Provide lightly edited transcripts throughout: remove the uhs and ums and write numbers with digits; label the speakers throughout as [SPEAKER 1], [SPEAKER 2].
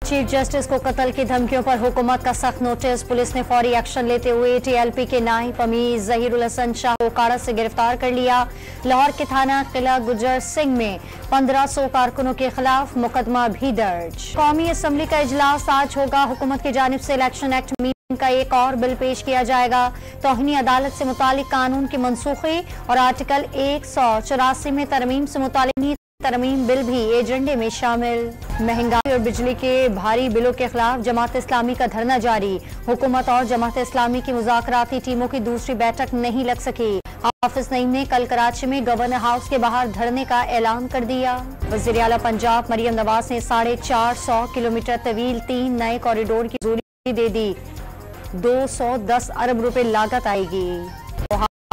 [SPEAKER 1] Chief justice को कत्ल की धमकियों पर हुकूमत का सख्त नोटिस। पुलिस ने फौरी एक्शन लेते हुए टीएलपी के नायब अमीर जहीरुल हसन शाह को काड़ा से गिरफ्तार कर लिया। लाहौर के थाना किला गुजर सिंह में 1500 कारकुनों के खिलाफ मुकदमा भी दर्ज। कौमी असम्बली का इजलास आज होगा। हुकूमत की जानिब से इलेक्शन एक्ट का एक और बिल पेश किया जाएगा। तौहीनी अदालत से मुतालिक कानून की मनसूखी और आर्टिकल 184 में तरमीम से मुतालिक तरमीम बिल भी एजेंडे में शामिल। महंगाई और बिजली के भारी बिलों के खिलाफ जमात इस्लामी का धरना जारी। हुकूमत और जमात इस्लामी की मुज़ाकराती टीमों की दूसरी बैठक नहीं लग सकी। हाफिज नईम ने कल कराची में गवर्नर हाउस के बाहर धरने का ऐलान कर दिया। वज़ीर आला पंजाब मरियम नवाज ने 450 किलोमीटर तवील 3 नए कॉरिडोर की मंजूरी दे दी। 210 अरब रुपए लागत आएगी।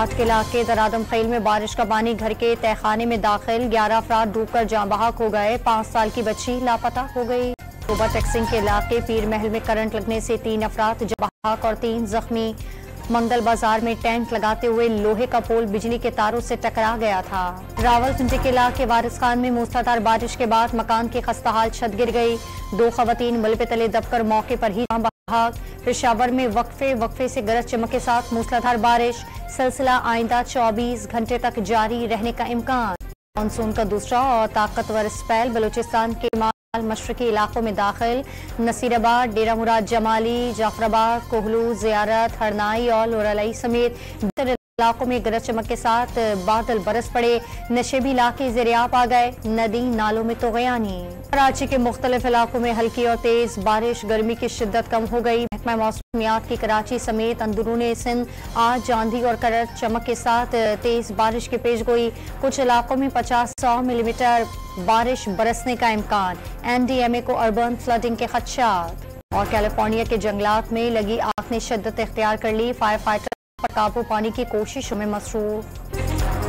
[SPEAKER 1] के इलाके दरादम खेल में बारिश का पानी घर के तहखाने में दाखिल। 11 अफराद डूबकर जाँ बहक हो गए। 5 साल की बच्ची लापता हो गई। सोबा टेक्सिंग के इलाके पीर महल में करंट लगने से 3 अफराद जाँ बहक और 3 जख्मी। मंगल बाजार में टेंट लगाते हुए लोहे का पोल बिजली के तारों से टकरा गया था। रावलपिंडी के इलाके वारिस खान में मूसलाधार बारिश के बाद मकान की खस्ताहाल छत गिर गई। 2 खवातीन मलबे तले दबकर मौके पर ही बहाक। पेशावर में वक्फे से गरज चमक के साथ मूसलाधार बारिश। सिलसिला आइंदा 24 घंटे तक जारी रहने का इम्कान। मानसून का दूसरा और ताकतवर स्पेल बलूचिस्तान के मशरकी इलाकों में दाखिल। नसीराबाद, डेरा मुराद जमाली, जाफराबाद, कोहलू, जियारत, हरनाई और लोरालाई समेत इलाकों में गरज चमक के साथ बादल बरस पड़े। नशेबी इलाके ज़ेरियाब आ गए। नदी नालों में तोग़यानी। कराची के मुख्तलिफ इलाकों में हल्की और तेज बारिश। गर्मी की शिद्दत कम हो गई। महकमा मौसमियात की कराची समेत अंदरूनी सिंध आज आंधी और गरज चमक के साथ तेज बारिश की पेशगोई। कुछ इलाकों में 50-100 मिलीमीटर बारिश बरसने का इम्कान। NDMA को अर्बन फ्लडिंग के खदशात। और कैलिफोर्निया के जंगलात में लगी आग ने शिद्दत इख्तियार कर ली। फायर फाइटर पर काबू पाने की कोशिशों में मसरूफ।